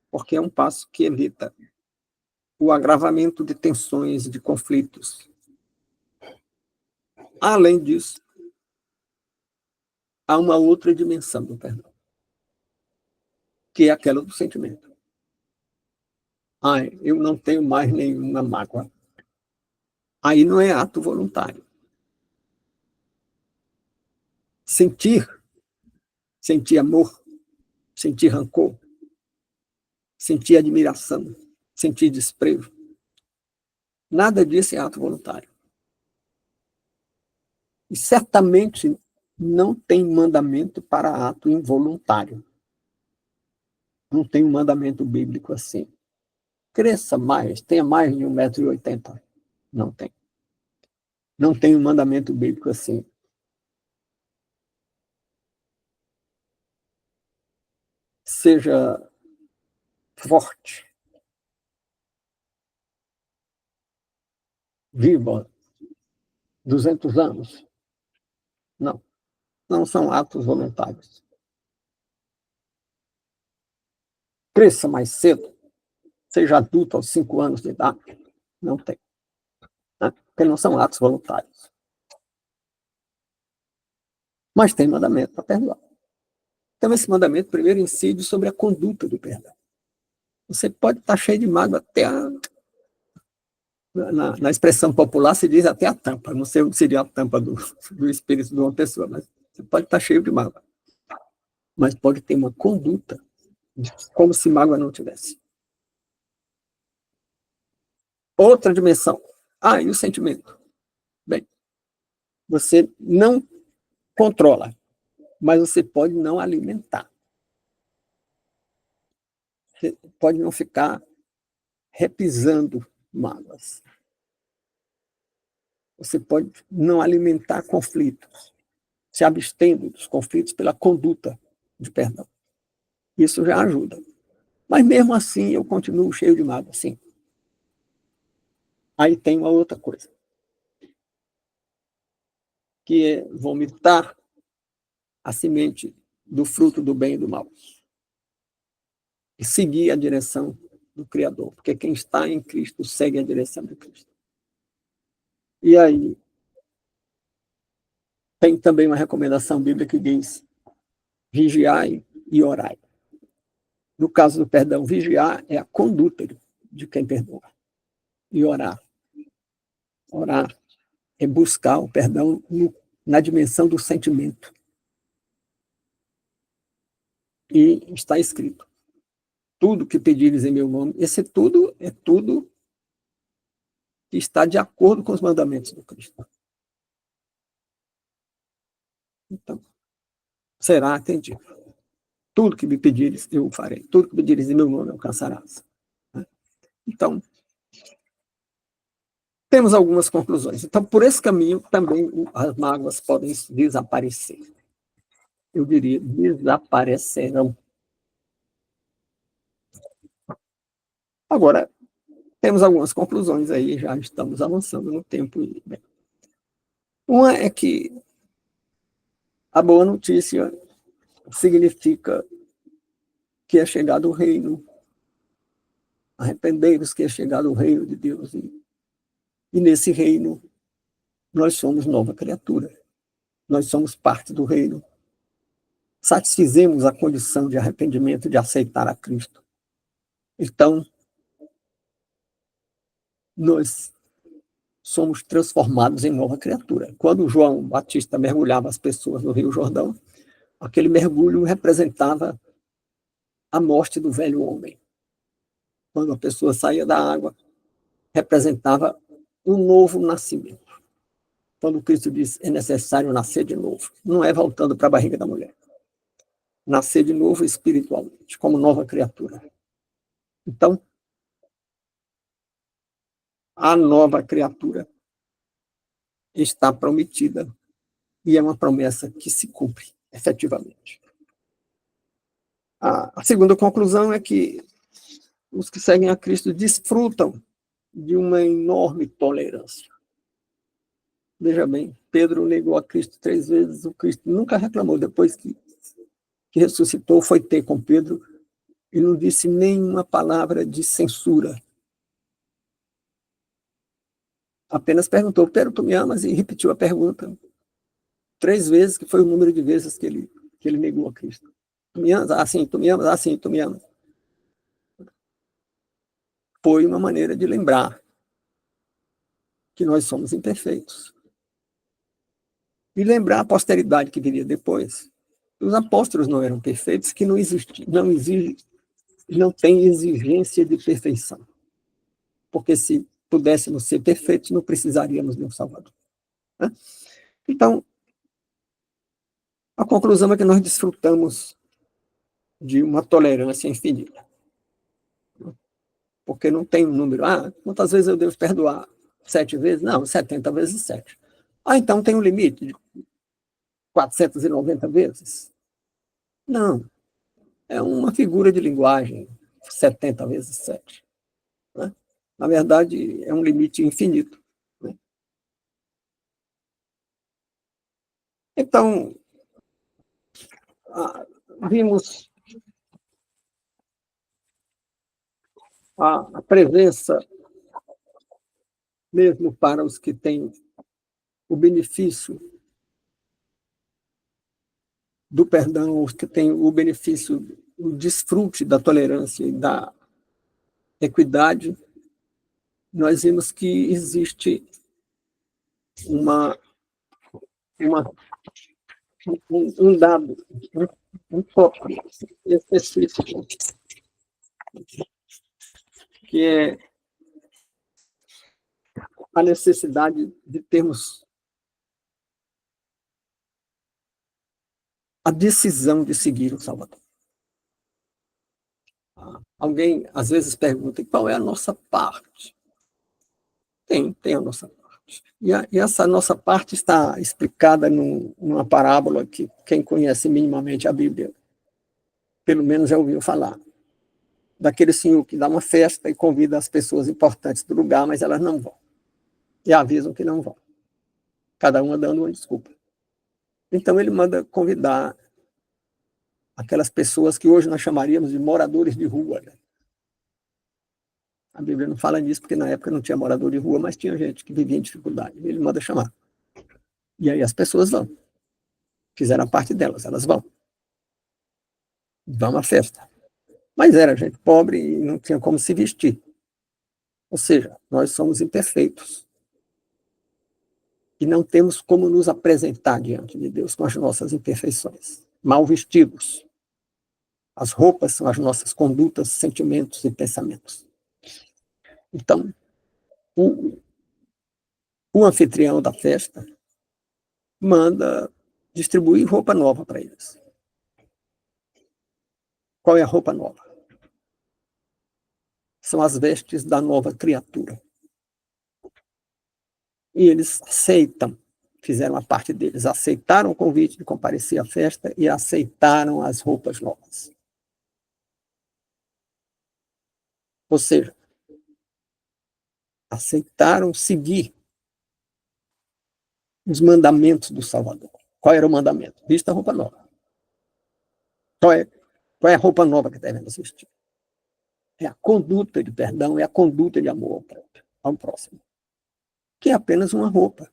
Porque é um passo que evita o agravamento de tensões e de conflitos. Além disso, há uma outra dimensão do perdão, que é aquela do sentimento. Eu não tenho mais nenhuma mágoa. Aí não é ato voluntário. Sentir amor, sentir rancor, sentir admiração, sentir desprezo. Nada disso é ato voluntário. E certamente não tem mandamento para ato involuntário. Não tem um mandamento bíblico assim. cresça mais, tenha mais de 1,80 m. Não tem. Não tem um mandamento bíblico assim. Seja forte, viva 200 anos. Não, não são atos voluntários. Cresça mais cedo, seja adulto aos 5 anos de idade. Não tem. Né? Porque não são atos voluntários. Mas tem mandamento para perdoar. Então, esse mandamento primeiro incide sobre a conduta do perdão. Você pode estar cheio de mágoa até na expressão popular se diz até a tampa. Não sei o que seria a tampa do espírito de uma pessoa, mas você pode estar cheio de mágoa. Mas pode ter uma conduta como se mágoa não tivesse. Outra dimensão. E o sentimento? Bem, você não controla, mas você pode não alimentar. Você pode não ficar repisando mágoas. Você pode não alimentar conflitos, se abstendo dos conflitos pela conduta de perdão. Isso já ajuda. Mas mesmo assim eu continuo cheio de mágoa, sim. Aí tem uma outra coisa, que é vomitar a semente do fruto do bem e do mal. E seguir a direção do Criador, porque quem está em Cristo segue a direção de Cristo. E aí tem também uma recomendação bíblica que diz: vigiai e orai. No caso do perdão, vigiar é a conduta de quem perdoa. E orar. Orar é buscar o perdão na dimensão do sentimento. E está escrito: tudo que pedires em meu nome, esse tudo é tudo que está de acordo com os mandamentos do Cristo. Então, será atendido. Tudo que me pedires, eu o farei. Tudo que pedires em meu nome, alcançarás. Então, temos algumas conclusões. Então, por esse caminho, também as mágoas podem desaparecer. Eu diria, desaparecerão. Agora, temos algumas conclusões aí, já estamos avançando no tempo. Bem, uma é que a boa notícia significa que é chegado o reino. Arrependei-vos que é chegado o reino de Deus. E nesse reino, nós somos nova criatura. Nós somos parte do reino. Satisfizemos a condição de arrependimento, de aceitar a Cristo. Então, nós somos transformados em nova criatura. Quando João Batista mergulhava as pessoas no Rio Jordão, aquele mergulho representava a morte do velho homem. Quando a pessoa saía da água, representava um novo nascimento. Quando Cristo diz é necessário nascer de novo, não é voltando para a barriga da mulher. Nascer de novo espiritualmente, como nova criatura. Então, a nova criatura está prometida e é uma promessa que se cumpre efetivamente. A segunda conclusão é que os que seguem a Cristo desfrutam de uma enorme tolerância. Veja bem, Pedro negou a Cristo 3 vezes, o Cristo nunca reclamou. Depois que ressuscitou, foi ter com Pedro e não disse nenhuma palavra de censura. Apenas perguntou: Pedro, tu me amas? E repetiu a pergunta 3 vezes, que foi o número de vezes que ele negou a Cristo. Tu me amas? Sim, tu me amas? Sim, tu me amas. Foi uma maneira de lembrar que nós somos imperfeitos. E lembrar a posteridade que viria depois. Os apóstolos não eram perfeitos, que não tem exigência de perfeição. Porque se pudéssemos ser perfeitos, não precisaríamos de um Salvador. Né? Então, a conclusão é que nós desfrutamos de uma tolerância infinita. porque não tem um número. Quantas vezes eu devo perdoar? 7 vezes? Não, 70 vezes 7. Então tem um limite de 490 vezes? Não, é uma figura de linguagem, 70 vezes 7. Né? Na verdade, é um limite infinito. Né? Então, vimos a presença, mesmo para os que têm o benefício do perdão, os que têm o benefício, o desfrute da tolerância e da equidade, nós vimos que existe uma, uma, um dado, um tópico específico, que é a necessidade de termos a decisão de seguir o Salvador. Alguém, às vezes, pergunta qual é a nossa parte. Tem a nossa parte. E essa nossa parte está explicada numa parábola que quem conhece minimamente a Bíblia, pelo menos já ouviu falar. Daquele senhor que dá uma festa e convida as pessoas importantes do lugar, mas elas não vão. E avisam que não vão. Cada uma dando uma desculpa. Então ele manda convidar aquelas pessoas que hoje nós chamaríamos de moradores de rua. Né? A Bíblia não fala nisso, porque na época não tinha morador de rua, mas tinha gente que vivia em dificuldade. Ele manda chamar. E aí as pessoas vão. Fizeram a parte delas, elas vão. Vão à festa. Mas era gente pobre e não tinha como se vestir. Ou seja, nós somos imperfeitos. E não temos como nos apresentar diante de Deus com as nossas imperfeições. Mal vestidos. As roupas são as nossas condutas, sentimentos e pensamentos. Então, o anfitrião da festa manda distribuir roupa nova para eles. Qual é a roupa nova? São as vestes da nova criatura. E eles aceitam, fizeram a parte deles, aceitaram o convite de comparecer à festa e aceitaram as roupas novas. Ou seja, aceitaram seguir os mandamentos do Salvador. Qual era o mandamento? Vista a roupa nova. Qual é a roupa nova que devemos vestir? É a conduta de perdão, é a conduta de amor ao próximo. Que é apenas uma roupa.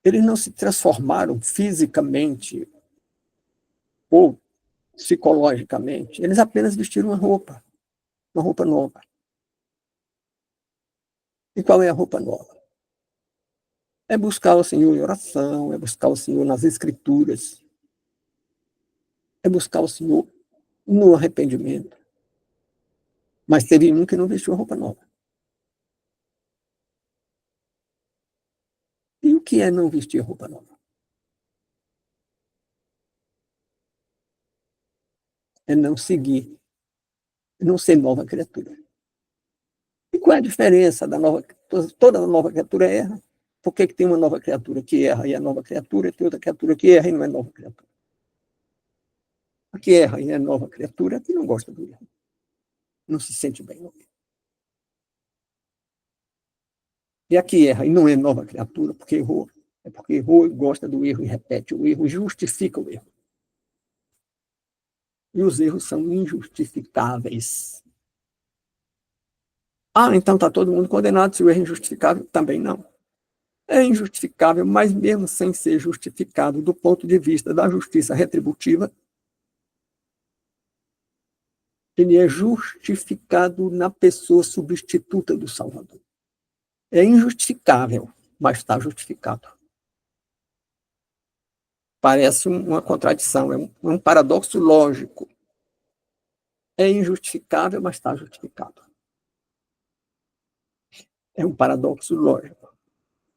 Eles não se transformaram fisicamente ou psicologicamente. Eles apenas vestiram uma roupa nova. E qual é a roupa nova? É buscar o Senhor em oração, é buscar o Senhor nas Escrituras, é buscar o Senhor no arrependimento. Mas teve um que não vestiu a roupa nova. E o que é não vestir a roupa nova? É não seguir, não ser nova criatura. E qual é a diferença da nova? Toda nova criatura erra. Por que tem uma nova criatura que erra e é nova criatura, e tem outra criatura que erra e não é nova criatura? A que erra e é nova criatura é que não gosta do erro. Não se sente bem no erro. E a que erra e não é nova criatura porque errou, é porque errou e gosta do erro e repete o erro e justifica o erro. E os erros são injustificáveis. Então está todo mundo condenado se o erro é injustificável? Também não. É injustificável, mas mesmo sem ser justificado do ponto de vista da justiça retributiva, ele é justificado na pessoa substituta do Salvador. É injustificável, mas está justificado. Parece uma contradição, é um paradoxo lógico. É injustificável, mas está justificado. É um paradoxo lógico,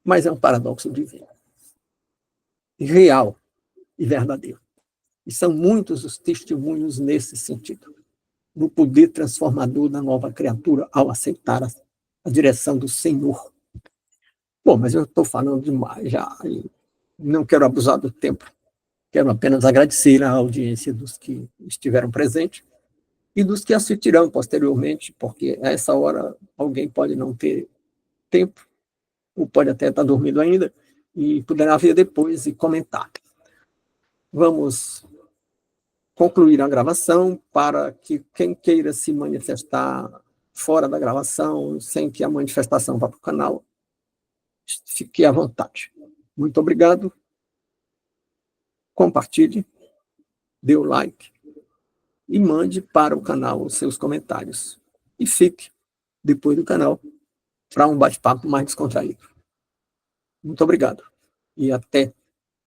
mas é um paradoxo divino. Real e verdadeiro. E são muitos os testemunhos nesse sentido. no poder transformador da nova criatura ao aceitar a direção do Senhor. Bom, mas eu estou falando demais já, e não quero abusar do tempo. Quero apenas agradecer a audiência dos que estiveram presentes e dos que assistirão posteriormente, porque a essa hora alguém pode não ter tempo, ou pode até estar dormindo ainda, e poderá ver depois e comentar. Vamos concluir a gravação para que quem queira se manifestar fora da gravação, sem que a manifestação vá para o canal, fique à vontade. Muito obrigado. Compartilhe, dê o like e mande para o canal os seus comentários. E fique, depois do canal, para um bate-papo mais descontraído. Muito obrigado e até